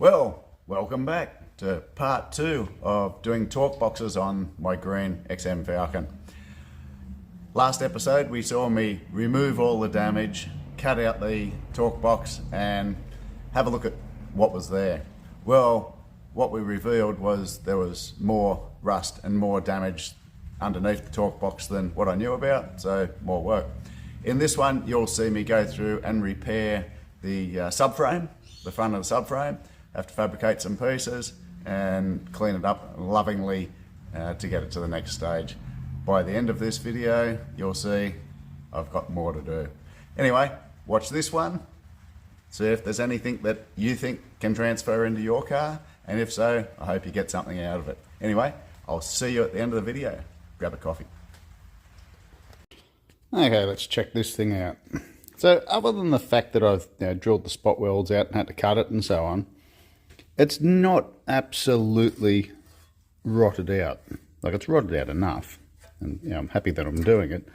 Well, welcome back to part 2 of doing torque boxes on my green XM Falcon. Last episode we saw me remove all the damage, cut out the torque box and have a look at what was there. Well, what we revealed was there was more rust and more damage underneath the torque box than what I knew about, so more work. In this one you'll see me go through and repair the subframe, the front of the subframe. Have to fabricate some pieces and clean it up lovingly to get it to the next stage. By the end of this video, you'll see I've got more to do. Anyway, watch this one. See if there's anything that you think can transfer into your car, and if so, I hope you get something out of it. Anyway, I'll see you at the end of the video. Grab a coffee. Okay, let's check this thing out. So other than the fact that I've drilled the spot welds out and had to cut it and so on, it's not absolutely rotted out. Like, it's rotted out enough, and I'm happy that I'm doing it,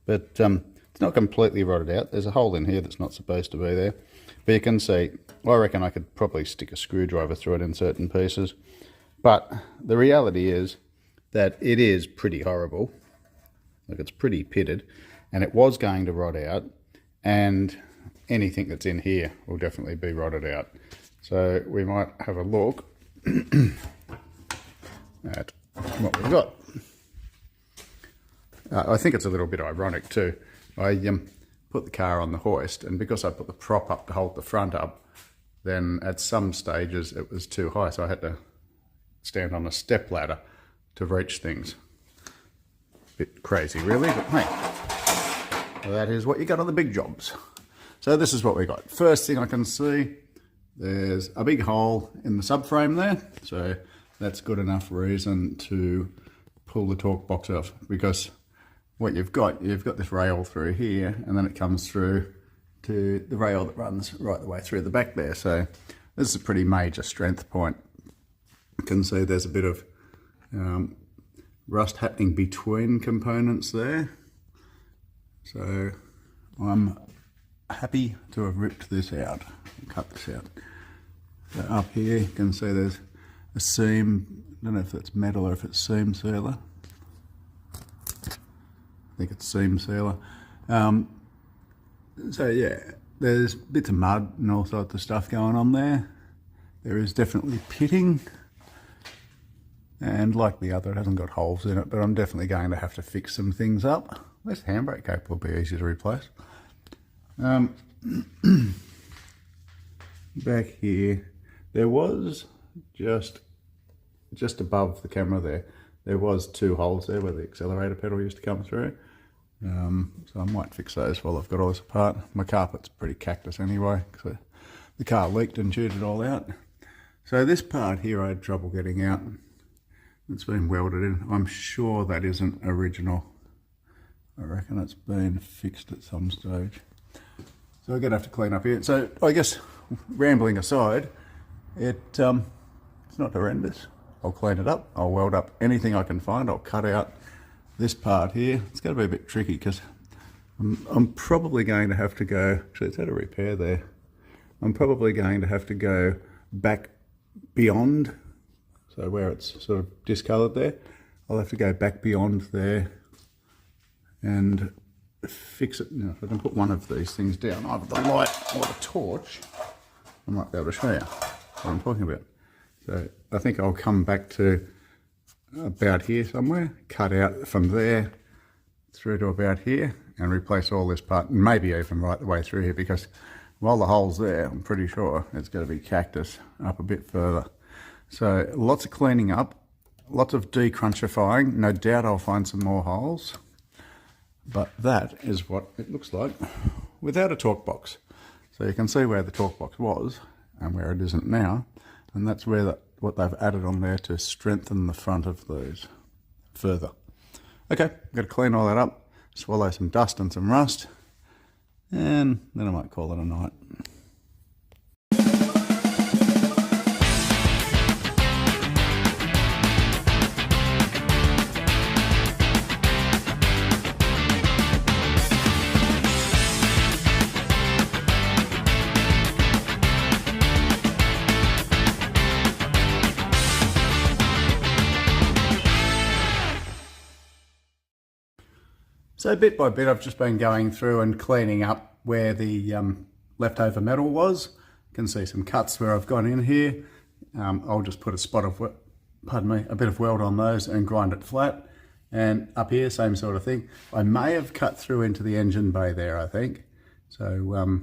but it's not completely rotted out. There's a hole in here that's not supposed to be there, but you can see, I reckon I could probably stick a screwdriver through it in certain pieces, but the reality is that it is pretty horrible. Like, it's pretty pitted, and it was going to rot out, and anything that's in here will definitely be rotted out. So we might have a look at what we've got. I think it's a little bit ironic too. I put the car on the hoist, and because I put the prop up to hold the front up, then at some stages it was too high, so I had to stand on a step ladder to reach things. Bit crazy really, but hey, well, that is what you got on the big jobs. So this is what we got. First thing I can see, there's a big hole in the subframe there, so that's good enough reason to pull the torque box off, because what you've got this rail through here, and then it comes through to the rail that runs right the way through the back there. So this is a pretty major strength point. You can see there's a bit of rust happening between components there. So I'm happy to have ripped this out, cut this out. So up here you can see there's a seam, I don't know if it's metal or if it's seam sealer. I think it's seam sealer. So yeah, there's bits of mud and all sorts of stuff going on there. There is definitely pitting, and like the other, it hasn't got holes in it, but I'm definitely going to have to fix some things up. This handbrake cape will be easy to replace. Back here, there was just above the camera there was 2 holes there where the accelerator pedal used to come through. So I might fix those while I've got all this apart. My carpet's pretty cactus anyway, because the car leaked and chewed it all out. So this part here I had trouble getting out. It's been welded in. I'm sure that isn't original. I reckon it's been fixed at some stage. So I'm going to have to clean up here. So I guess, rambling aside, it's not horrendous. I'll clean it up. I'll weld up anything I can find. I'll cut out this part here. It's going to be a bit tricky because I'm probably going to have to go, actually it's had a repair there. I'm probably going to have to go back beyond, so where it's sort of discoloured there, I'll have to go back beyond there and fix it. Now, if I can put one of these things down, either the light or the torch, I might be able to show you what I'm talking about. So I think I'll come back to about here somewhere, cut out from there through to about here and replace all this part, and maybe even right the way through here, because while the hole's there, I'm pretty sure it's going to be cactus up a bit further. So lots of cleaning up, lots of decrunchifying. No doubt I'll find some more holes. But that is what it looks like without a torque box. So you can see where the torque box was and where it isn't now. And that's where what they've added on there to strengthen the front of those further. Okay, I've got to clean all that up, swallow some dust and some rust, and then I might call it a night. So bit by bit I've just been going through and cleaning up where the leftover metal was. You can see some cuts where I've gone in here. I'll just put a spot of, a bit of weld on those and grind it flat. And up here, same sort of thing. I may have cut through into the engine bay there, I think. So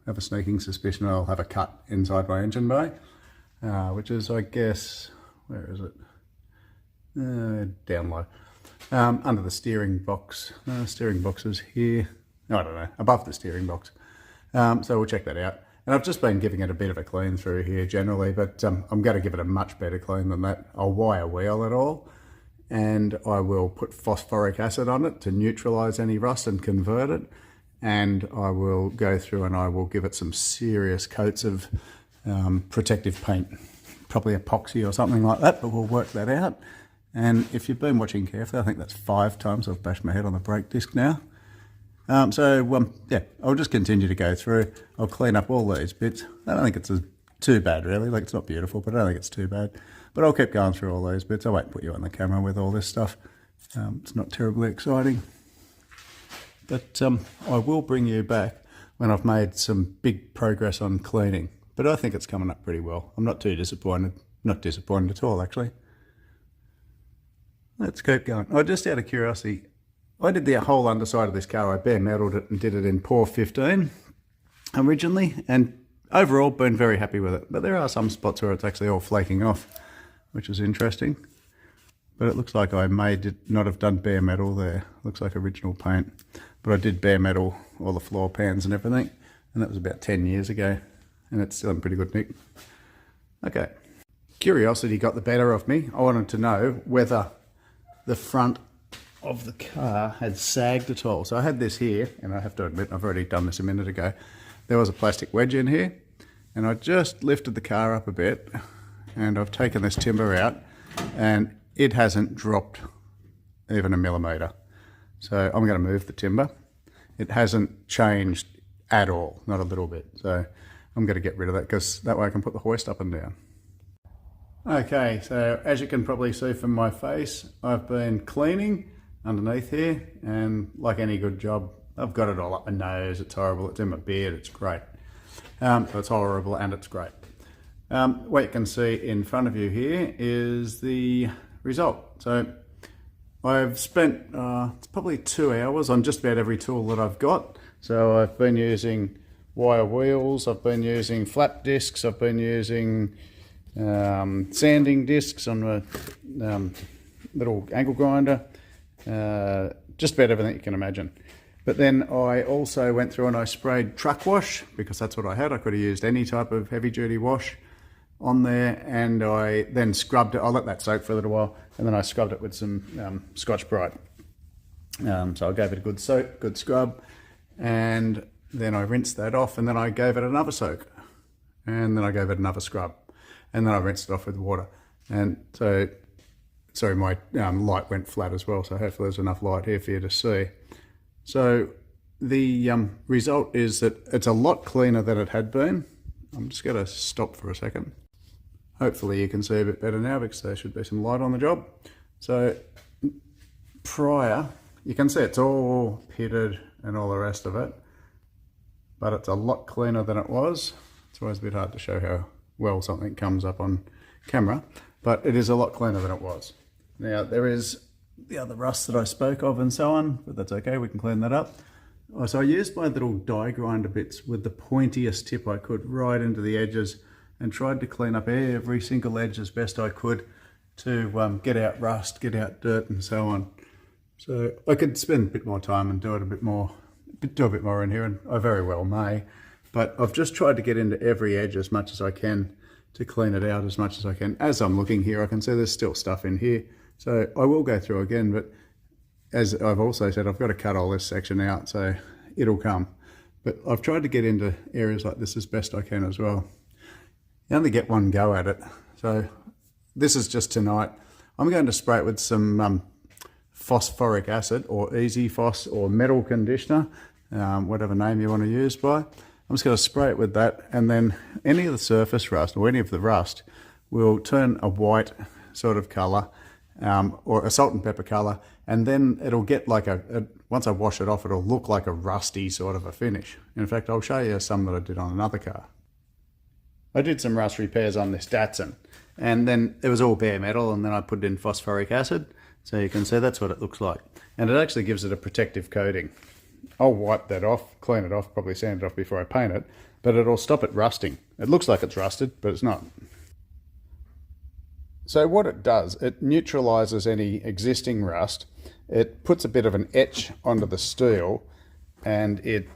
have a sneaking suspicion I'll have a cut inside my engine bay, which is, I guess, where is it? Down low. Under the steering box. Steering box is here. I don't know, above the steering box. So we'll check that out. And I've just been giving it a bit of a clean through here generally, but I'm going to give it a much better clean than that. I'll wire wheel it all, and I will put phosphoric acid on it to neutralise any rust and convert it. And I will go through and I will give it some serious coats of protective paint, probably epoxy or something like that, but we'll work that out. And if you've been watching carefully, I think that's 5 times I've bashed my head on the brake disc now. Yeah, I'll just continue to go through. I'll clean up all these bits. I don't think it's too bad really, like it's not beautiful, but I don't think it's too bad. But I'll keep going through all these bits. I won't put you on the camera with all this stuff. It's not terribly exciting. But I will bring you back when I've made some big progress on cleaning. But I think it's coming up pretty well. I'm not too disappointed. Not disappointed at all, actually. Let's keep going. Just out of curiosity, I did the whole underside of this car. I bare metaled it and did it in Pour 15 originally, and overall been very happy with it. But there are some spots where it's actually all flaking off, which is interesting. But it looks like I may not have done bare metal there. Looks like original paint. But I did bare metal all the floor pans and everything, and that was about 10 years ago, and it's still in pretty good nick. Okay. Curiosity got the better of me. I wanted to know whether the front of the car had sagged at all. So I had this here, and I have to admit, I've already done this a minute ago. There was a plastic wedge in here, and I just lifted the car up a bit, and I've taken this timber out, and it hasn't dropped even a millimetre. So I'm going to move the timber. It hasn't changed at all, not a little bit. So I'm going to get rid of that, because that way I can put the hoist up and down. Okay, so as you can probably see from my face, I've been cleaning underneath here, and like any good job, I've got it all up my nose. It's horrible. It's in my beard. It's great. It's horrible and it's great. What you can see in front of you here is the result. So I've spent it's probably 2 hours on just about every tool that I've got. So I've been using wire wheels, I've been using flap discs, I've been using sanding discs on a little angle grinder, just about everything you can imagine. But then I also went through and I sprayed truck wash, because that's what I had. I could have used any type of heavy duty wash on there, and I then scrubbed it. I let that soak for a little while, and then I scrubbed it with some Scotch-Brite. So I gave it a good soak, good scrub, and then I rinsed that off, and then I gave it another soak, and then I gave it another scrub, and then I rinsed it off with water. And so, sorry, my light went flat as well, so hopefully there's enough light here for you to see. So the result is that it's a lot cleaner than it had been. I'm just going to stop for a second. Hopefully you can see a bit better now, because there should be some light on the job. So prior, you can see it's all pitted and all the rest of it, but it's a lot cleaner than it was. It's always a bit hard to show how well something comes up on camera, but it is a lot cleaner than it was. Now there is the other rust that I spoke of and so on, but that's okay, we can clean that up. So I used my little die grinder bits with the pointiest tip I could right into the edges, and tried to clean up every single edge as best I could to get out rust, get out dirt and so on. So I could spend a bit more time and do a bit more in here, and I very well may, but I've just tried to get into every edge as much as I can to clean it out as much as I can. As I'm looking here, I can see there's still stuff in here, so I will go through again, but as I've also said, I've got to cut all this section out, so it'll come. But I've tried to get into areas like this as best I can as well. You only get one go at it, so this is just tonight. I'm going to spray it with some phosphoric acid, or Easy Phos, or metal conditioner, whatever name you want to use by. I'm just going to spray it with that, and then any of the surface rust, or any of the rust, will turn a white sort of colour, or a salt and pepper colour, and then it'll get like once I wash it off, it'll look like a rusty sort of a finish. In fact, I'll show you some that I did on another car. I did some rust repairs on this Datsun, and then it was all bare metal, and then I put it in phosphoric acid. So you can see that's what it looks like. And it actually gives it a protective coating. I'll wipe that off, clean it off, probably sand it off before I paint it, but it'll stop it rusting. It looks like it's rusted, but it's not. So what it does, it neutralizes any existing rust. It puts a bit of an etch onto the steel, and it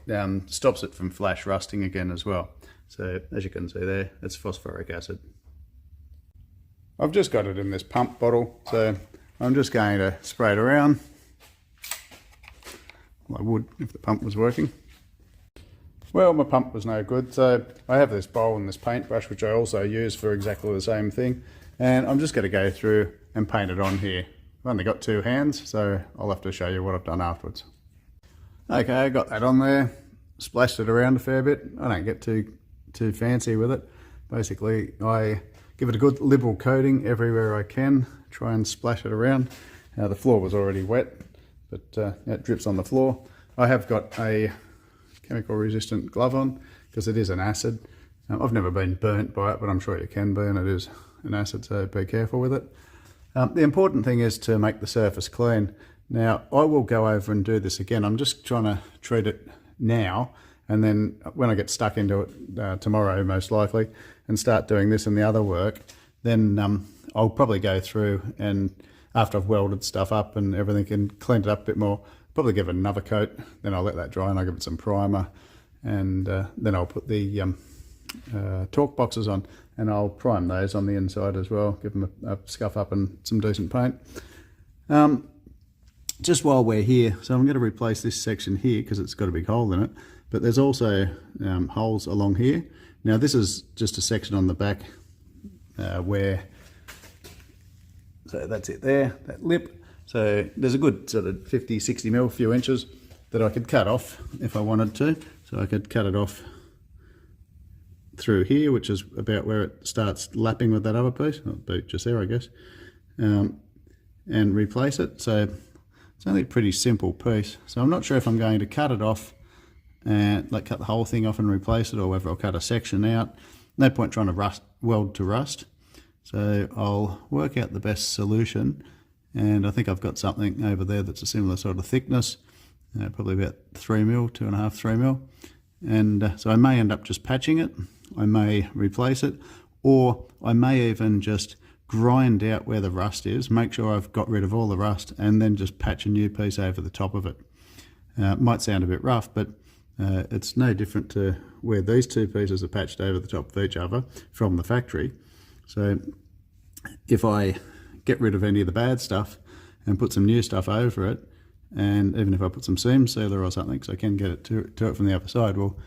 stops it from flash rusting again as well. So as you can see there, it's phosphoric acid. I've just got it in this pump bottle, so I'm just going to spray it around. Well, I would if the pump was working. Well, my pump was no good, so I have this bowl and this paintbrush, which I also use for exactly the same thing. And I'm just going to go through and paint it on here. I've only got 2 hands, so I'll have to show you what I've done afterwards. Okay, I got that on there, splashed it around a fair bit. I don't get too fancy with it. Basically, I give it a good liberal coating everywhere I can, try and splash it around. The floor was already wet, but it drips on the floor. I have got a chemical resistant glove on because it is an acid. I've never been burnt by it, but I'm sure you can be, and it is an acid, so be careful with it. The important thing is to make the surface clean. Now, I will go over and do this again. I'm just trying to treat it now, and then when I get stuck into it tomorrow, most likely, and start doing this and the other work, then I'll probably go through and after I've welded stuff up and everything and cleaned it up a bit more, probably give it another coat, then I'll let that dry and I'll give it some primer, and then I'll put the torque boxes on, and I'll prime those on the inside as well, give them a scuff up and some decent paint. Just while we're here, so I'm going to replace this section here because it's got a big hole in it, but there's also holes along here. Now this is just a section on the back where, so that's it there, that lip. So there's a good sort of 50, 60 mil, few inches that I could cut off if I wanted to. So I could cut it off through here, which is about where it starts lapping with that other piece, not just there I guess, and replace it. So it's only a pretty simple piece. So I'm not sure if I'm going to cut it off and like cut the whole thing off and replace it, or whether I'll cut a section out. No point trying to weld to rust. So I'll work out the best solution, and I think I've got something over there that's a similar sort of thickness, probably about 3 mil, 2.5, 3 mil. And so I may end up just patching it, I may replace it, or I may even just grind out where the rust is, make sure I've got rid of all the rust, and then just patch a new piece over the top of it. It might sound a bit rough, but it's no different to where these 2 pieces are patched over the top of each other from the factory. So if I get rid of any of the bad stuff and put some new stuff over it, and even if I put some seam sealer or something so I can get it to it from the other side, well,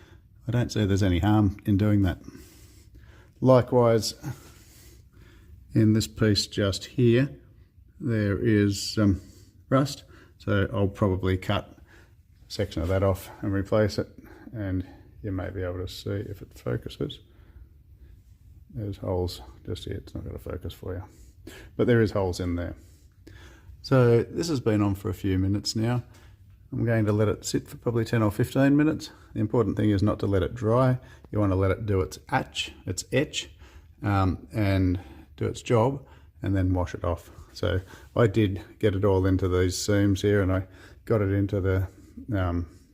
I don't see there's any harm in doing that. Likewise, in this piece just here, there is some rust, so I'll probably cut a section of that off and replace it, and you may be able to see if it focuses. There's holes just here, it's not going to focus for you, but there is holes in there. So this has been on for a few minutes now. I'm going to let it sit for probably 10 or 15 minutes. The important thing is not to let it dry. You want to let it do its etch, and do its job, and then wash it off. So I did get it all into these seams here, and I got it into the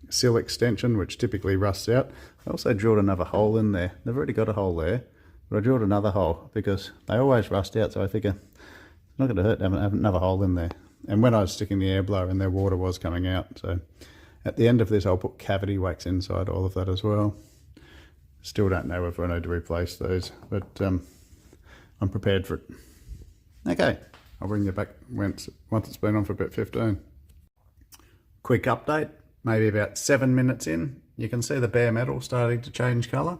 sill extension, which typically rusts out. I also drilled another hole in there. They've already got a hole there, but I drilled another hole because they always rust out, so I figure it's not going to hurt to have another hole in there. And when I was sticking the air blower in there, water was coming out. So at the end of this, I'll put cavity wax inside all of that as well. Still don't know if I need to replace those, but I'm prepared for it. Okay, I'll bring you back once it's been on for about 15. Quick update, maybe about 7 minutes in, you can see the bare metal starting to change colour.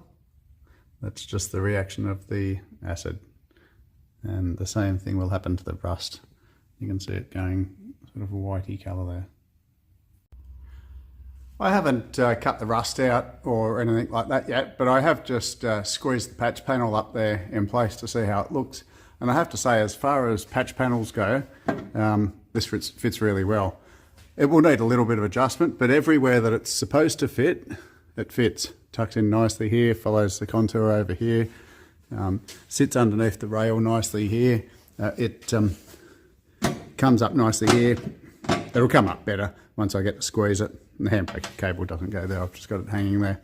That's just the reaction of the acid. And the same thing will happen to the rust. You can see it going sort of a whitey colour there. I haven't cut the rust out or anything like that yet, but I have just squeezed the patch panel up there in place to see how it looks. And I have to say, as far as patch panels go, this fits really well. It will need a little bit of adjustment, but everywhere that it's supposed to fit, it fits. Tucks in nicely here, follows the contour over here, sits underneath the rail nicely here. It comes up nicely here. It'll come up better once I get to squeeze it. And the handbrake cable doesn't go there, I've just got it hanging there.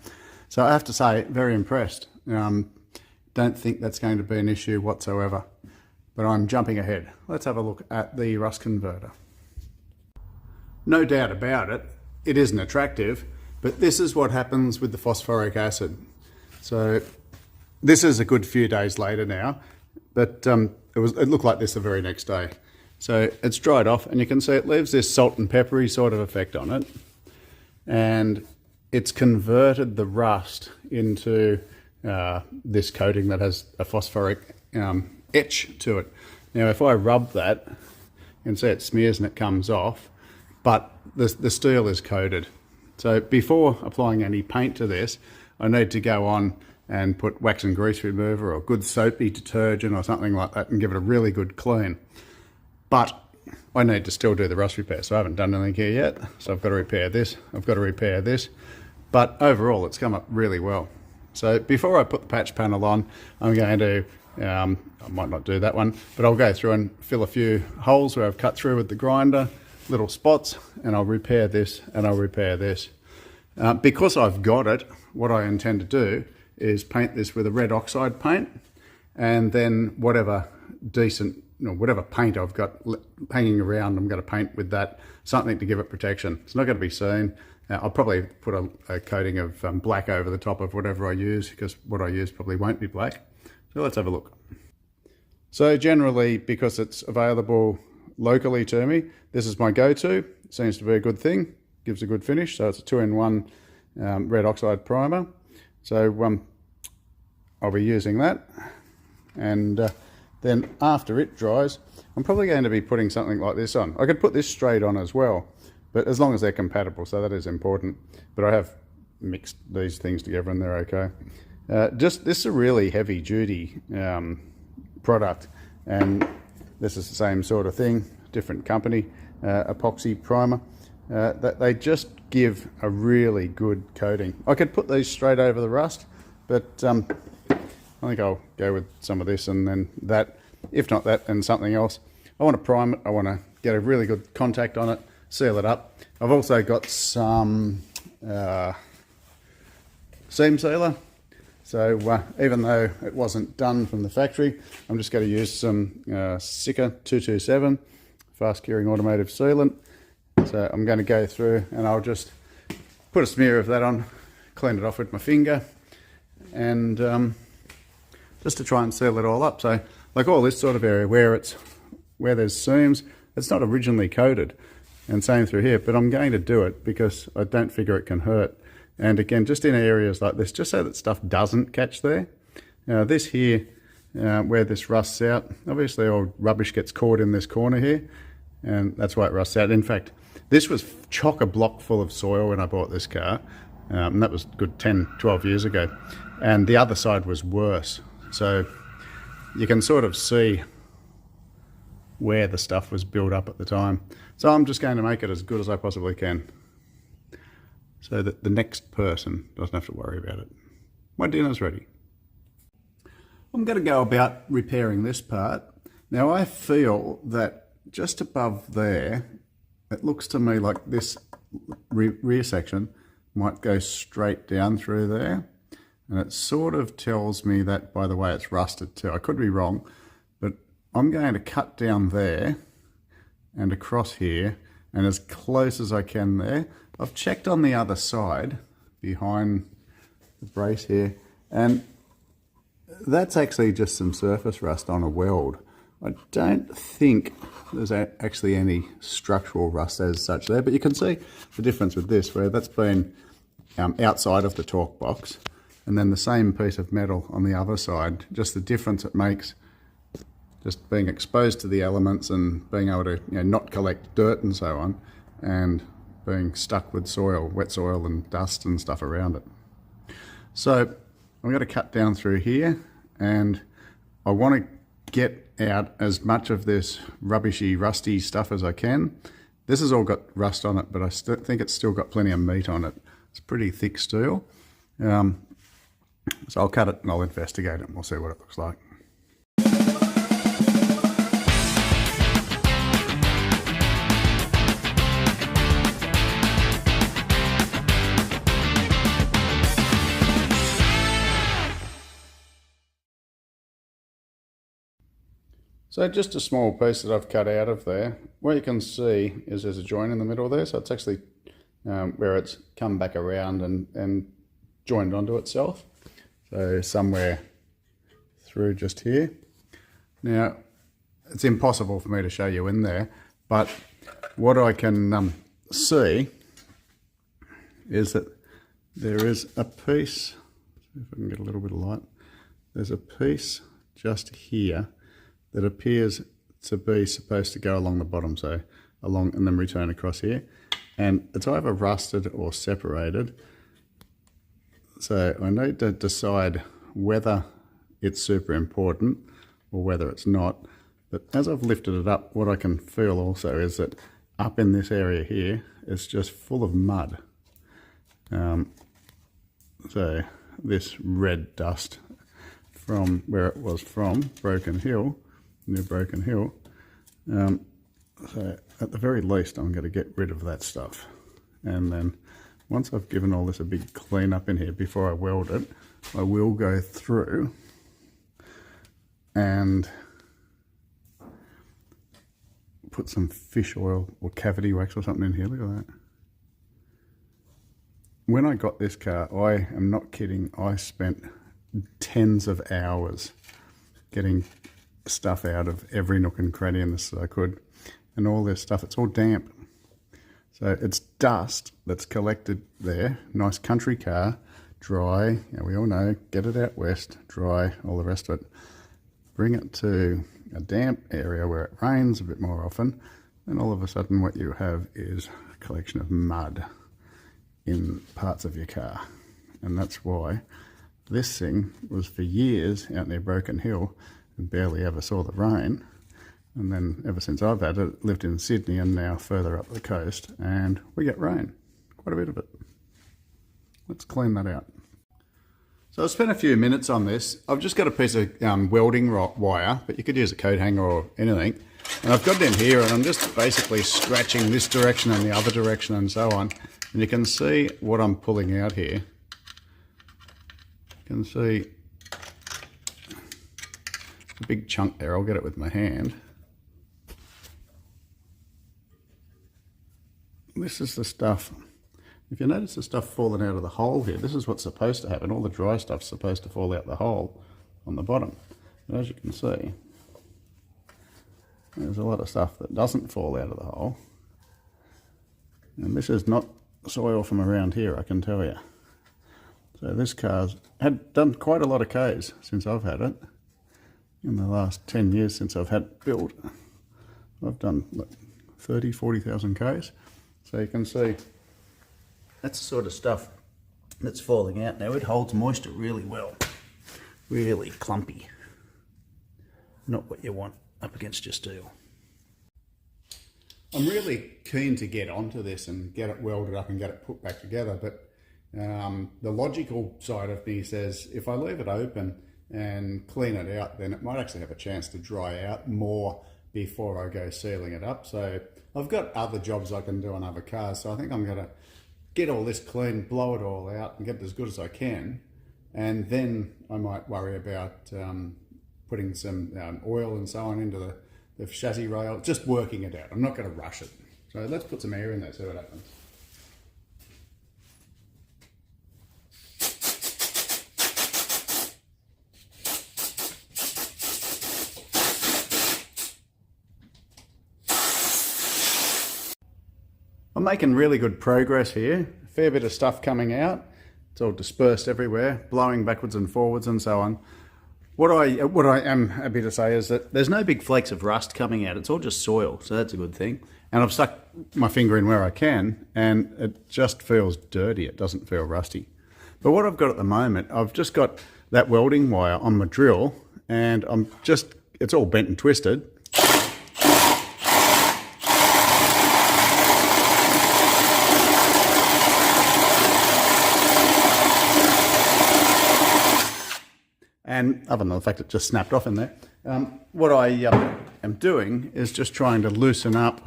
So I have to say, very impressed. Don't think that's going to be an issue whatsoever, but I'm jumping ahead. Let's have a look at the rust converter. No doubt about it, it isn't attractive, but this is what happens with the phosphoric acid. So this is a good few days later now, but it looked like this the very next day. So it's dried off, and you can see it leaves this salt and peppery sort of effect on it, and it's converted the rust into this coating that has a phosphoric etch to it. Now if I rub that, you can see it smears and it comes off, but the steel is coated. So before applying any paint to this, I need to go on and put wax and grease remover or good soapy detergent or something like that and give it a really good clean. But I need to still do the rust repair, so I haven't done anything here yet. So I've got to repair this, I've got to repair this. But overall, it's come up really well. So before I put the patch panel on, I'm going to, I might not do that one, but I'll go through and fill a few holes where I've cut through with the grinder, little spots, and I'll repair this and I'll repair this. Because I've got it, what I intend to do is paint this with a red oxide paint, and then whatever decent, whatever paint I've got hanging around, I'm going to paint with that, something to give it protection. It's not going to be seen. I'll probably put a coating of black over the top of whatever I use, because what I use probably won't be black. So let's have a look. So generally, because it's available locally to me, this is my go-to. It seems to be a good thing, gives a good finish. So it's a 2-in-1 red oxide primer. So I'll be using that. And then after it dries, I'm probably going to be putting something like this on. I could put this straight on as well, but as long as they're compatible, so that is important. But I have mixed these things together and they're okay. This is a really heavy duty product, and this is the same sort of thing, different company, epoxy primer. They just give a really good coating. I could put these straight over the rust, but I think I'll go with some of this and then that. If not that, then something else. I want to prime it, I want to get a really good contact on it, seal it up. I've also got some seam sealer. So even though it wasn't done from the factory, I'm just going to use some Sika 227 fast curing automotive sealant. So I'm going to go through and I'll just put a smear of that on, clean it off with my finger, and just to try and seal it all up. So like all this sort of area where there's seams, it's not originally coated, and same through here, but I'm going to do it because I don't figure it can hurt. And again, just in areas like this, just so that stuff doesn't catch there. Now this here, where this rusts out, obviously all rubbish gets caught in this corner here, and that's why it rusts out. In fact, this was chock-a-block full of soil when I bought this car, and that was good 10, 12 years ago. And the other side was worse. So you can sort of see where the stuff was built up at the time. So I'm just going to make it as good as I possibly can, so that the next person doesn't have to worry about it. My dinner's ready. I'm going to go about repairing this part. Now I feel that just above there, it looks to me like this rear section might go straight down through there. And it sort of tells me that by the way it's rusted too. I could be wrong, but I'm going to cut down there and across here and as close as I can there. I've checked on the other side behind the brace here, and that's actually just some surface rust on a weld. I don't think there's actually any structural rust as such there, but you can see the difference with this, where that's been outside of the torque box, and then the same piece of metal on the other side, just the difference it makes just being exposed to the elements and being able to not collect dirt and so on, and being stuck with soil, wet soil and dust and stuff around it. So I'm going to cut down through here, and I want to get out as much of this rubbishy, rusty stuff as I can, This has all got rust on it, but I still think it's still got plenty of meat on it. It's pretty thick steel. So I'll cut it and I'll investigate it and we'll see what it looks like. So just a small piece that I've cut out of there. What you can see is there's a joint in the middle there, so it's actually where it's come back around and joined onto itself. So somewhere through just here. Now, it's impossible for me to show you in there, but what I can see is that there is a piece, see if I can get a little bit of light, there's a piece just here that appears to be supposed to go along the bottom, so along and then return across here. And it's either rusted or separated. So I need to decide whether it's super important or whether it's not. But as I've lifted it up, what I can feel also is that up in this area here, it's just full of mud. So this red dust from where it was from, Broken Hill, near Broken Hill. So at the very least, I'm going to get rid of that stuff. And then once I've given all this a big clean up in here before I weld it, I will go through and put some fish oil or cavity wax or something in here. Look at that. When I got this car, I am not kidding, I spent tens of hours getting stuff out of every nook and cranny in this that I could, and all this stuff, it's all damp. So it's dust that's collected there. Nice country car, dry, we all know, get it out west, dry, all the rest of it. Bring it to a damp area where it rains a bit more often, and all of a sudden what you have is a collection of mud in parts of your car. And that's why this thing was for years out near Broken Hill and barely ever saw the rain. And then ever since I've had it, lived in Sydney and now further up the coast, and we get rain, quite a bit of it. Let's clean that out. So I've spent a few minutes on this. I've just got a piece of welding wire, but you could use a coat hanger or anything. And I've got it in here and I'm just basically scratching this direction and the other direction and so on. And you can see what I'm pulling out here. You can see a big chunk there. I'll get it with my hand. This is the stuff. If you notice the stuff falling out of the hole here, this is what's supposed to happen. All the dry stuff's supposed to fall out the hole on the bottom. But as you can see, there's a lot of stuff that doesn't fall out of the hole. And this is not soil from around here, I can tell you. So this car's had done quite a lot of Ks since I've had it. In the last 10 years since I've had it built, I've done like 30, 40,000 Ks. So you can see that's the sort of stuff that's falling out now. It holds moisture really well, really clumpy. Not what you want up against your steel. I'm really keen to get onto this and get it welded up and get it put back together, but the logical side of me says if I leave it open and clean it out, then it might actually have a chance to dry out more before I go sealing it up. So I've got other jobs I can do on other cars, so I think I'm going to get all this clean, blow it all out and get it as good as I can, and then I might worry about putting some oil and so on into the chassis rail, just working it out. I'm not going to rush it. So let's put some air in there, see what happens. I'm making really good progress here. A fair bit of stuff coming out. It's all dispersed everywhere, blowing backwards and forwards and so on. What I am happy to say is that there's no big flakes of rust coming out. It's all just soil, so that's a good thing. And I've stuck my finger in where I can, and it just feels dirty. It doesn't feel rusty. But what I've got at the moment, I've just got that welding wire on my drill, and it's all bent and twisted. And other than the fact it just snapped off in there, what I am doing is just trying to loosen up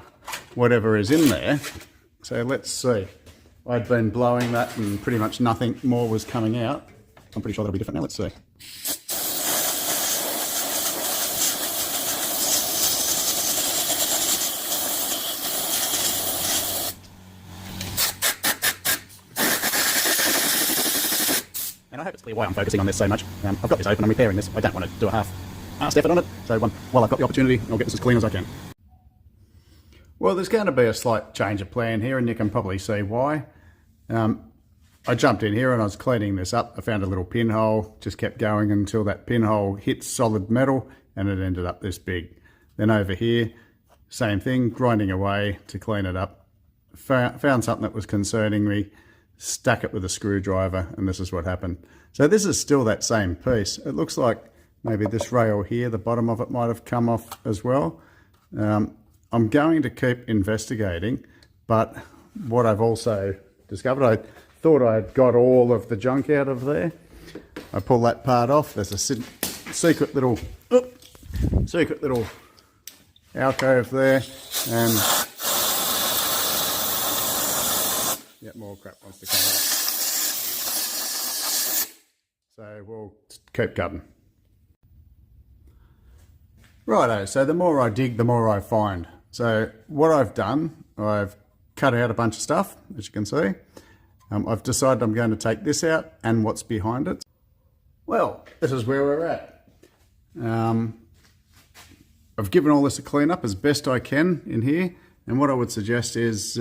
whatever is in there. So let's see. I'd been blowing that and pretty much nothing more was coming out. I'm pretty sure that'll be different now. Let's see. And I hope it's clear why I'm focusing on this so much. I've got this open, I'm repairing this. I don't want to do a half-assed effort on it. So while I've got the opportunity, I'll get this as clean as I can. Well, there's going to be a slight change of plan here, and you can probably see why. I jumped in here and I was cleaning this up. I found a little pinhole, just kept going until that pinhole hit solid metal and it ended up this big. Then over here, same thing, grinding away to clean it up. Found something that was concerning me, stuck it with a screwdriver, and this is what happened. So this is still that same piece. It looks like maybe this rail here, the bottom of it might have come off as well. I'm going to keep investigating, but what I've also discovered, I thought I'd got all of the junk out of there. I pull that part off. There's a secret little alcove there, and yet more crap wants to come out. So we'll keep cutting. Righto, so the more I dig, the more I find. So what I've done, I've cut out a bunch of stuff, as you can see. I've decided I'm going to take this out and what's behind it. Well, this is where we're at. I've given all this a clean up as best I can in here, and what I would suggest is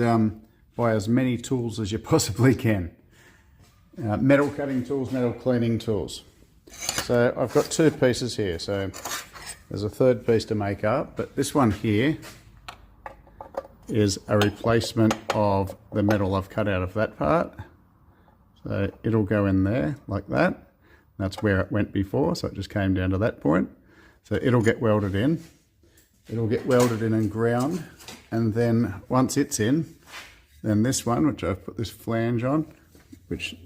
buy as many tools as you possibly can. Metal cutting tools, metal cleaning tools. So I've got two pieces here, so there's a third piece to make up, but this one here is a replacement of the metal I've cut out of that part. So it'll go in there like that. That's where it went before, so it just came down to that point. So it'll get welded in. It'll get welded in and ground, and then once it's in, then this one, which I've put this flange on, which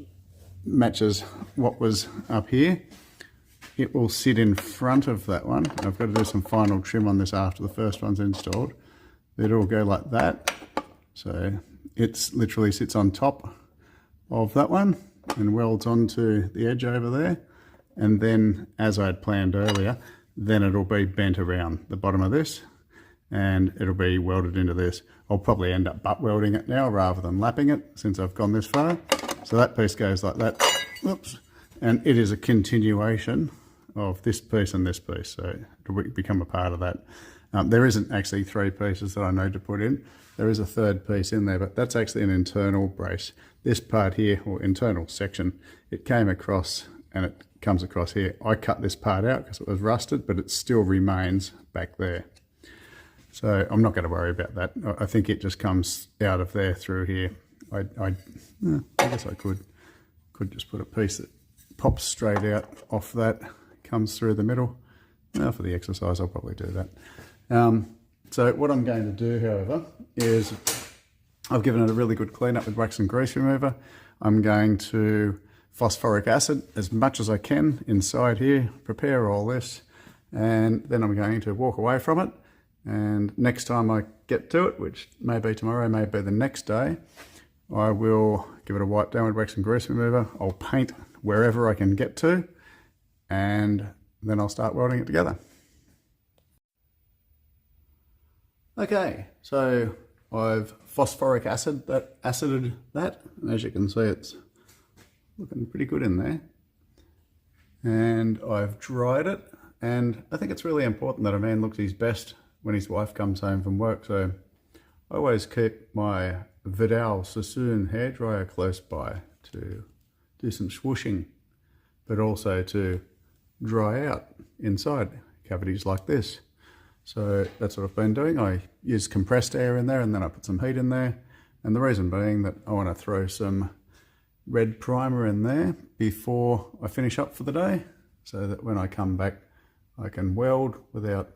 matches what was up here, it will sit in front of that one. I've got to do some final trim on this after the first one's installed. It'll go like that. So it literally sits on top of that one and welds onto the edge over there. And then, as I had planned earlier, then it'll be bent around the bottom of this and it'll be welded into this. I'll probably end up butt welding it now rather than lapping it since I've gone this far. So that piece goes like that. Whoops. And it is a continuation of this piece and this piece. So it'll become a part of that. There isn't actually three pieces that I need to put in. There is a third piece in there, but that's actually an internal brace. This part here, or internal section, it came across and it comes across here. I cut this part out because it was rusted, but it still remains back there. So I'm not going to worry about that. I think it just comes out of there through here. I guess I could just put a piece that pops straight out off that, comes through the middle. Now for the exercise, I'll probably do that. So what I'm going to do, however, is I've given it a really good clean up with wax and grease remover. I'm going to phosphoric acid as much as I can inside here, prepare all this, and then I'm going to walk away from it. And next time I get to it, which may be tomorrow, may be the next day, I will give it a wipe down with wax and grease remover. I'll paint wherever I can get to, and then I'll start welding it together. Okay, so I've phosphoric acided that, and as you can see, it's looking pretty good in there. And I've dried it, and I think it's really important that a man looks his best when his wife comes home from work. So I always keep my Vidal Sassoon hairdryer close by to do some swooshing, but also to dry out inside cavities like this. So that's what I've been doing. I use compressed air in there and then I put some heat in there. And the reason being that I want to throw some red primer in there before I finish up for the day, so that when I come back I can weld without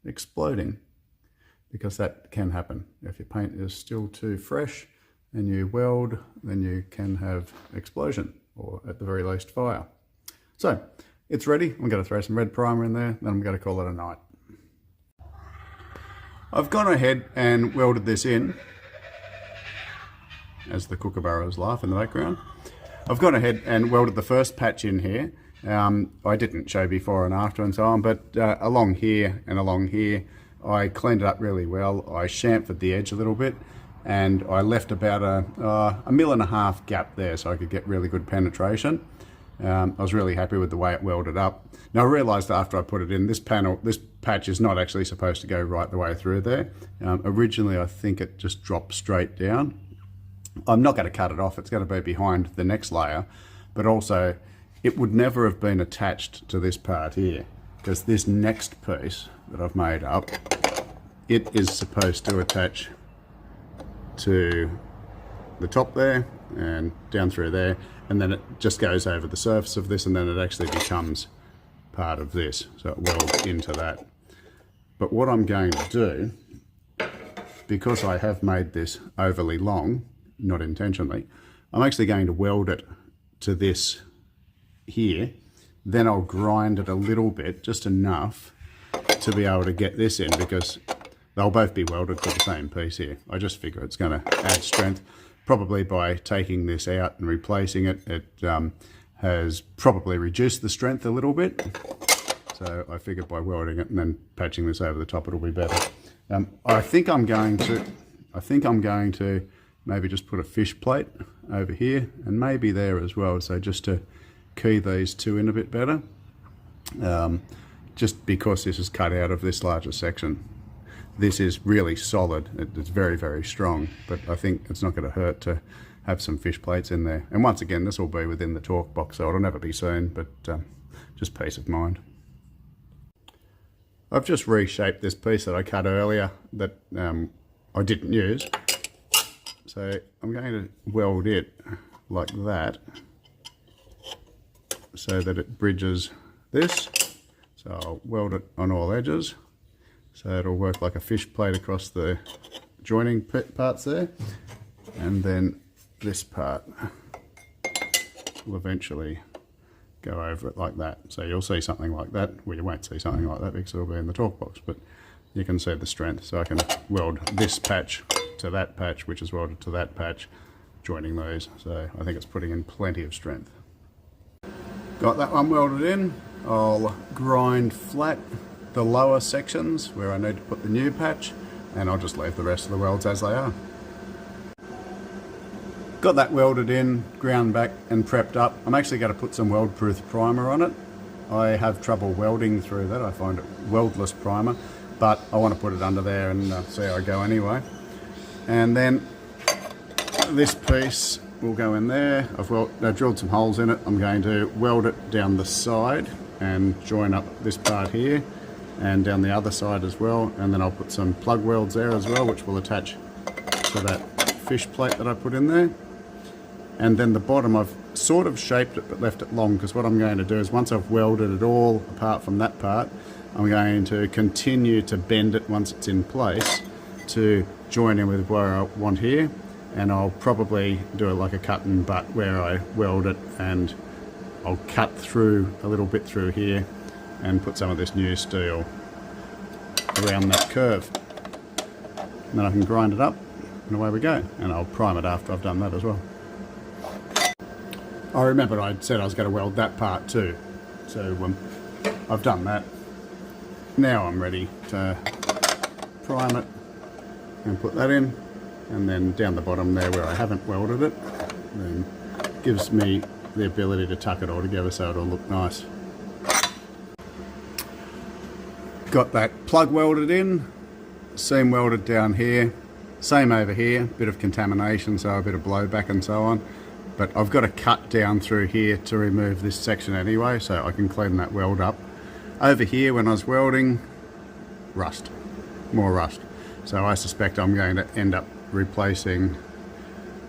exploding, because that can happen. If your paint is still too fresh and you weld, then you can have explosion, or at the very least fire. So it's ready. I'm going to throw some red primer in there, then I'm going to call it a night. I've gone ahead and welded this in, as the kookaburras laugh in the background. I've gone ahead and welded the first patch in here. I didn't show before and after and so on, but along here and along here, I cleaned it up really well. I chamfered the edge a little bit, and I left about a 1.5 mil gap there so I could get really good penetration. I was really happy with the way it welded up. Now I realised after I put it in, this patch is not actually supposed to go right the way through there. Originally I think it just dropped straight down. I'm not going to cut it off, it's going to be behind the next layer, but also it would never have been attached to this part here, because this next piece that I've made up, it is supposed to attach to the top there and down through there, and then it just goes over the surface of this, and then it actually becomes part of this, so it welds into that. But what I'm going to do, because I have made this overly long, not intentionally, I'm actually going to weld it to this here, then I'll grind it a little bit, just enough to be able to get this in, because they'll both be welded to the same piece here. I just figure it's going to add strength. Probably by taking this out and replacing it, it has probably reduced the strength a little bit. So I figured by welding it and then patching this over the top, it'll be better. I think I'm going to maybe just put a fish plate over here and maybe there as well. So just to key these two in a bit better, just because this is cut out of this larger section. This is really solid, it's very, very strong, but I think it's not going to hurt to have some fish plates in there. And once again, this will be within the torque box, so it'll never be seen, but just peace of mind. I've just reshaped this piece that I cut earlier that I didn't use. So I'm going to weld it like that, so that it bridges this. So I'll weld it on all edges, so it'll work like a fish plate across the joining parts there, and then this part will eventually go over it like that. So you'll see something like that. Well, you won't see something like that because it'll be in the torque box, but you can see the strength. So I can weld this patch to that patch, which is welded to that patch, joining those. So I think it's putting in plenty of strength. Got that one welded in. I'll grind flat the lower sections where I need to put the new patch, and I'll just leave the rest of the welds as they are. Got that welded in, ground back and prepped up. I'm actually going to put some weld-proof primer on it. I have trouble welding through that. I find it weldless primer, but I want to put it under there and see how I go anyway. And then this piece will go in there. I've drilled some holes in it. I'm going to weld it down the side and join up this part here and down the other side as well, and then I'll put some plug welds there as well, which will attach to that fish plate that I put in there. And then the bottom, I've sort of shaped it but left it long, because what I'm going to do is once I've welded it all apart from that part, I'm going to continue to bend it once it's in place to join in with where I want here, and I'll probably do it like a cut and butt where I weld it, and I'll cut through a little bit through here and put some of this new steel around that curve. And then I can grind it up and away we go, and I'll prime it after I've done that as well. I remembered I said I was going to weld that part too, so I've done that. Now I'm ready to prime it and put that in, and then down the bottom there where I haven't welded it, then gives me the ability to tuck it all together so it'll look nice. Got that plug welded in, seam welded down here, same over here, bit of contamination, so a bit of blowback and so on, but I've got to cut down through here to remove this section anyway, so I can clean that weld up. Over here when I was welding, rust, more rust, so I suspect I'm going to end up replacing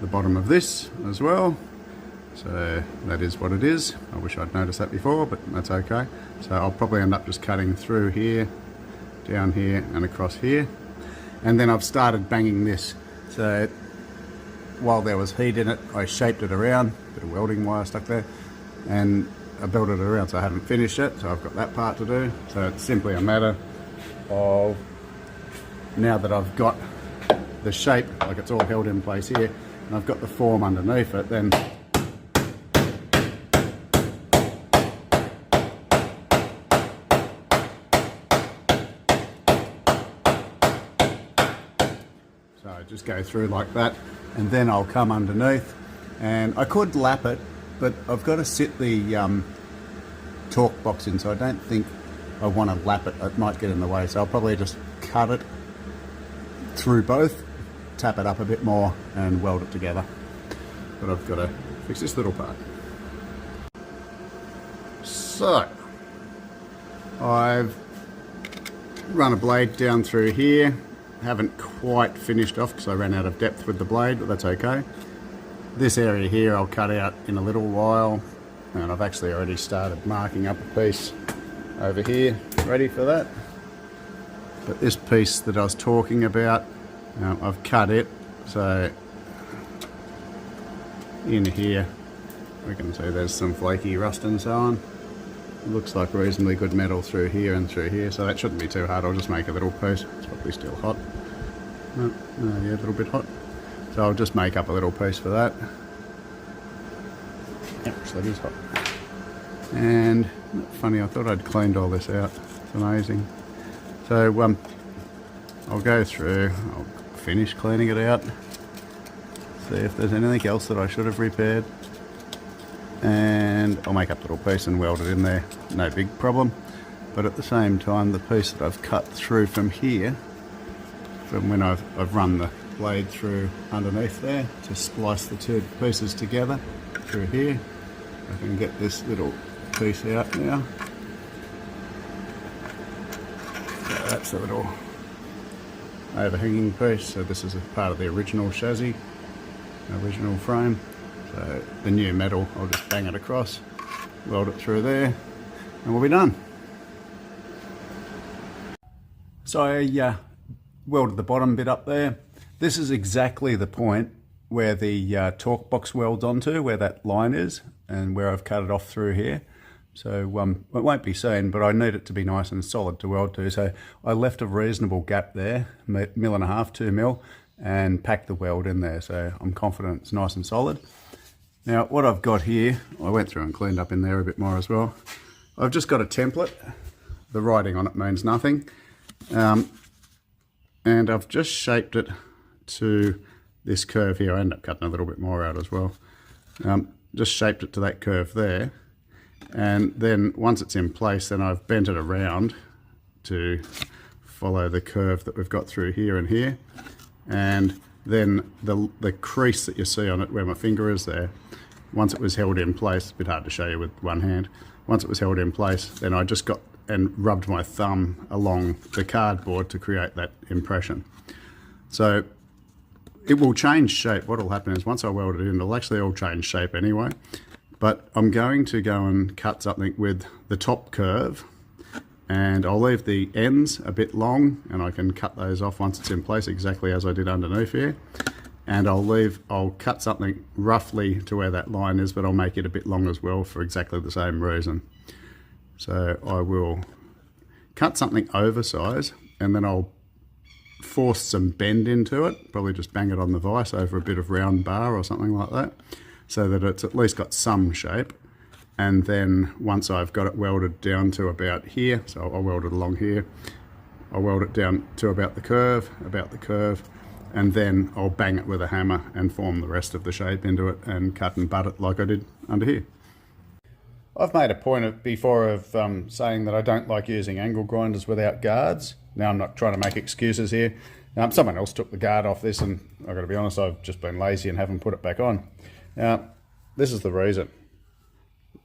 the bottom of this as well. So that is what it is. I wish I'd noticed that before, but that's okay. So I'll probably end up just cutting through here, down here and across here. And then I've started banging this. So while there was heat in it, I shaped it around, bit of welding wire stuck there, and I built it around, so I haven't finished it, so I've got that part to do. So it's simply a matter of, now that I've got the shape, like it's all held in place here, and I've got the form underneath it, then so I just go through like that, and then I'll come underneath, and I could lap it, but I've got to sit the torque box in, so I don't think I want to lap it. It might get in the way, so I'll probably just cut it through both, tap it up a bit more, and weld it together. But I've got to fix this little part. So I've run a blade down through here. Haven't quite finished off because I ran out of depth with the blade, but that's okay. This area here I'll cut out in a little while, and I've actually already started marking up a piece over here, ready for that. But this piece that I was talking about, I've cut it, so in here we can see there's some flaky rust and so on. It looks like reasonably good metal through here and through here, so that shouldn't be too hard. I'll just make a little piece. It's probably still hot. No, yeah, a little bit hot. So I'll just make up a little piece for that. Actually, it is hot. And funny, I thought I'd cleaned all this out. It's amazing. So I'll go through, I'll finish cleaning it out, see if there's anything else that I should have repaired, and I'll make up a little piece and weld it in there. No big problem. But at the same time, the piece that I've cut through from here, from when I've run the blade through underneath there to splice the two pieces together through here, I can get this little piece out now. So that's a little overhanging piece. So this is a part of the original chassis, original frame. So the new metal, I'll just bang it across, weld it through there, and we'll be done. So I welded the bottom bit up there. This is exactly the point where the torque box welds onto, where that line is, and where I've cut it off through here. So it won't be seen, but I need it to be nice and solid to weld to. So I left a reasonable gap there, 1.5 mm, 2 mil, and packed the weld in there. So I'm confident it's nice and solid. Now what I've got here, I went through and cleaned up in there a bit more as well. I've just got a template. The writing on it means nothing. And I've just shaped it to this curve here. I end up cutting a little bit more out as well. Just shaped it to that curve there. And then once it's in place, then I've bent it around to follow the curve that we've got through here and here. And then the crease that you see on it where my finger is there, once it was held in place, it's a bit hard to show you with one hand. Once it was held in place, then I just got and rubbed my thumb along the cardboard to create that impression. So it will change shape. What will happen is once I weld it in, it'll actually all change shape anyway. But I'm going to go and cut something with the top curve, and I'll leave the ends a bit long, and I can cut those off once it's in place exactly as I did underneath here. And I'll cut something roughly to where that line is, but I'll make it a bit long as well for exactly the same reason. So I will cut something oversized, and then I'll force some bend into it, probably just bang it on the vise over a bit of round bar or something like that, so that it's at least got some shape. And then once I've got it welded down to about here, so I'll weld it along here, I'll weld it down to about the curve, and then I'll bang it with a hammer and form the rest of the shape into it and cut and butt it like I did under here. I've made a point before of saying that I don't like using angle grinders without guards. Now I'm not trying to make excuses here. Someone else took the guard off this, and I've got to be honest, I've just been lazy and haven't put it back on. Now, this is the reason.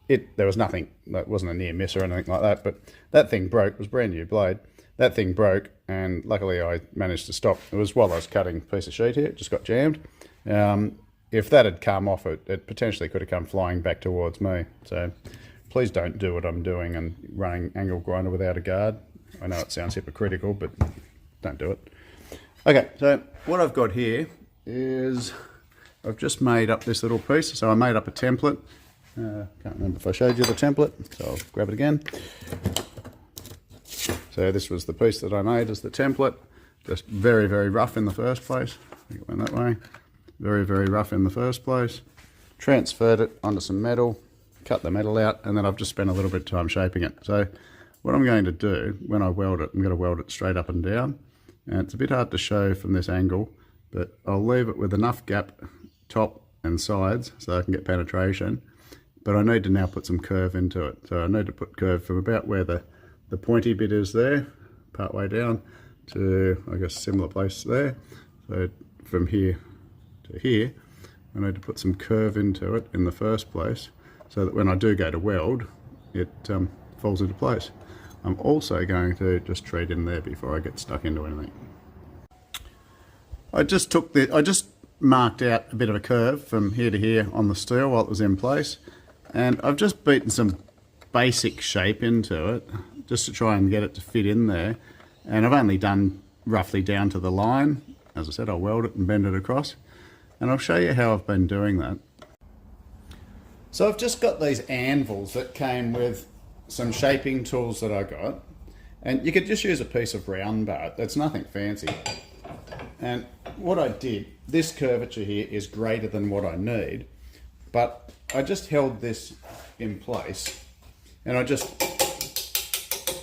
There was nothing, that wasn't a near miss or anything like that, but that thing broke. It was a brand new blade. That thing broke, and luckily I managed to stop. It was while I was cutting a piece of sheet here, it just got jammed. If that had come off, it potentially could have come flying back towards me. So please don't do what I'm doing and running angle grinder without a guard. I know it sounds hypocritical, but don't do it. Okay, so what I've got here is I've just made up this little piece. So I made up a template, Can't remember if I showed you the template, so I'll grab it again. So this was the piece that I made as the template. Just very, very rough in the first place. I think it went that way. Very, very rough in the first place. Transferred it onto some metal, cut the metal out, and then I've just spent a little bit of time shaping it. So what I'm going to do when I weld it, I'm going to weld it straight up and down. And it's a bit hard to show from this angle, but I'll leave it with enough gap top and sides so I can get penetration. But I need to now put some curve into it. So I need to put curve from about where the pointy bit is there, part way down to, I guess, similar place there. So from here to here, I need to put some curve into it in the first place so that when I do go to weld, it falls into place. I'm also going to just treat in there before I get stuck into anything. I just marked out a bit of a curve from here to here on the steel while it was in place, and I've just beaten some basic shape into it just to try and get it to fit in there. And I've only done roughly down to the line. As I said, I'll weld it and bend it across, and I'll show you how I've been doing that. So I've just got these anvils that came with some shaping tools that I got, and you could just use a piece of round bar. That's nothing fancy. And what I did, this curvature here is greater than what I need, but I just held this in place and I just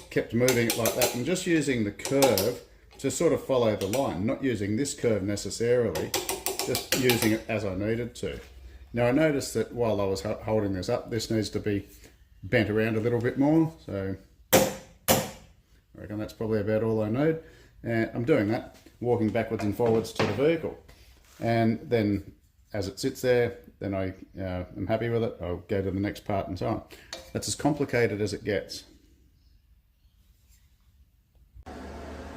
kept moving it like that and just using the curve to sort of follow the line, not using this curve necessarily, just using it as I needed to. Now I noticed that while I was holding this up, this needs to be bent around a little bit more, so I reckon that's probably about all I need. And I'm doing that, walking backwards and forwards to the vehicle. And then as it sits there, then I am happy with it, I'll go to the next part and so on. That's as complicated as it gets.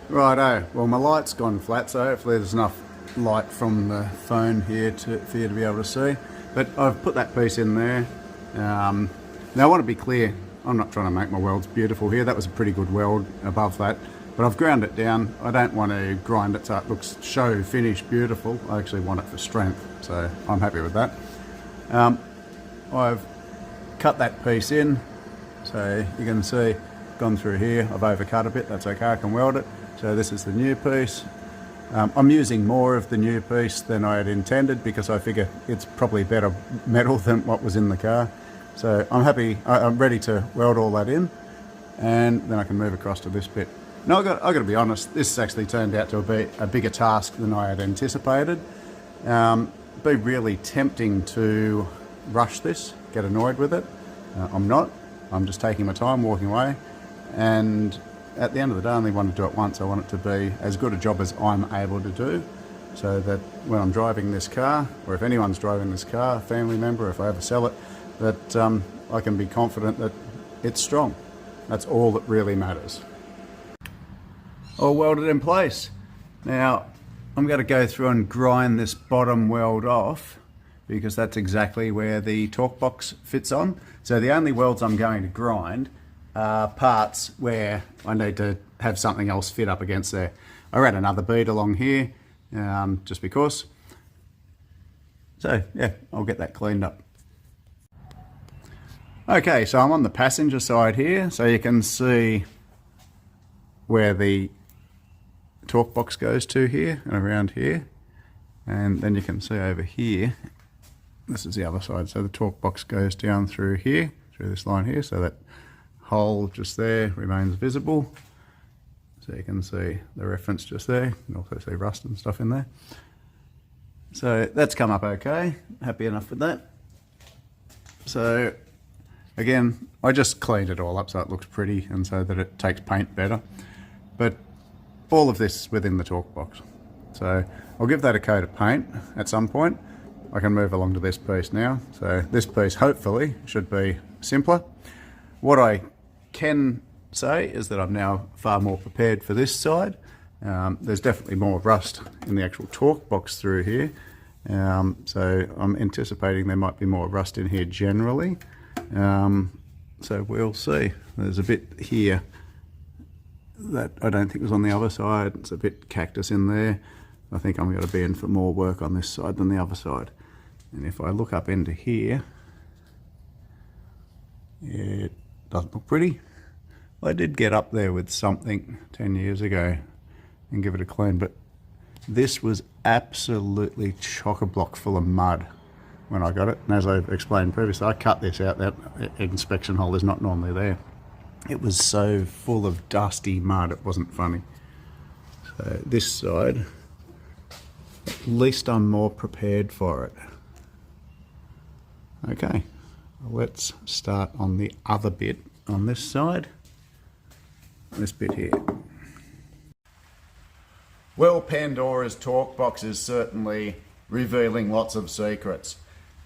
Righto, well my light's gone flat, so hopefully there's enough light from the phone here for you to be able to see. But I've put that piece in there. Now I want to be clear, I'm not trying to make my welds beautiful here. That was a pretty good weld above that. But I've ground it down. I don't want to grind it so it looks show finish beautiful. I actually want it for strength, so I'm happy with that. I've cut that piece in, so you can see, gone through here. I've overcut a bit, that's okay, I can weld it. So this is the new piece. I'm using more of the new piece than I had intended because I figure it's probably better metal than what was in the car. So I'm happy, I'm ready to weld all that in, and then I can move across to this bit. Now I've got to be honest, this has actually turned out to be a bigger task than I had anticipated. Be really tempting to rush this, get annoyed with it. I'm not, I'm just taking my time, walking away, and at the end of the day I only want to do it once. I want it to be as good a job as I'm able to do, so that when I'm driving this car, or if anyone's driving this car, a family member, if I ever sell it, that I can be confident that it's strong. That's all that really matters. All welded in place. Now I'm going to go through and grind this bottom weld off because that's exactly where the torque box fits on. So the only welds I'm going to grind are parts where I need to have something else fit up against there. I ran another bead along here just because. So yeah, I'll get that cleaned up. Okay, so I'm on the passenger side here, so you can see where the torque box goes to here and around here, and then you can see over here, this is the other side, so the torque box goes down through here, through this line here, so that hole just there remains visible. So you can see the reference just there, you can also see rust and stuff in there. So that's come up okay, happy enough with that. So again, I just cleaned it all up so it looks pretty and so that it takes paint better. But all of this is within the torque box. So I'll give that a coat of paint at some point. I can move along to this piece now. So this piece hopefully should be simpler. What I can say is that I'm now far more prepared for this side. There's definitely more rust in the actual torque box through here. So I'm anticipating there might be more rust in here generally. So we'll see. There's a bit here that I don't think was on the other side. It's a bit cactus in there. I think I'm going to be in for more work on this side than the other side. And if I look up into here, It doesn't look pretty. I did get up there with something 10 years ago and give it a clean, but this was absolutely chock-a-block full of mud when I got it. And as I've explained previously, I cut this out. That inspection hole is not normally there. It was so full of dusty mud, it wasn't funny. So this side, at least I'm more prepared for it. Okay, let's start on the other bit on this side. This bit here. Well, Pandora's Torque box is certainly revealing lots of secrets.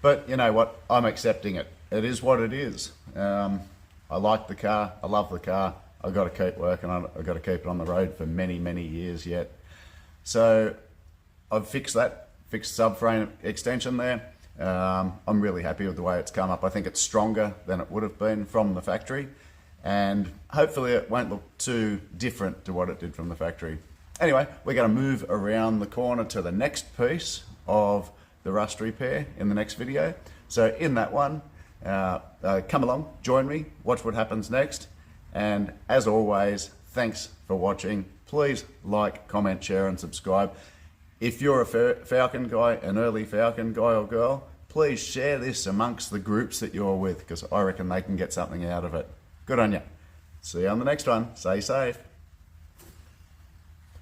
But you know what? I'm accepting it. It is what it is. I like the car. I love the car. I've got to keep working on it. I've got to keep it on the road for many, many years yet. So I've fixed that, fixed subframe extension there. I'm really happy with the way it's come up. I think it's stronger than it would have been from the factory. And hopefully it won't look too different to what it did from the factory. Anyway, we're going to move around the corner to the next piece of the rust repair in the next video. So in that one, come along, join me, watch what happens next. And as always, thanks for watching. Please like, comment, share and subscribe. If you're a Falcon guy, an early Falcon guy or girl, please share this amongst the groups that you're with, because I reckon they can get something out of it. Good on you. See you on the next one. Stay safe.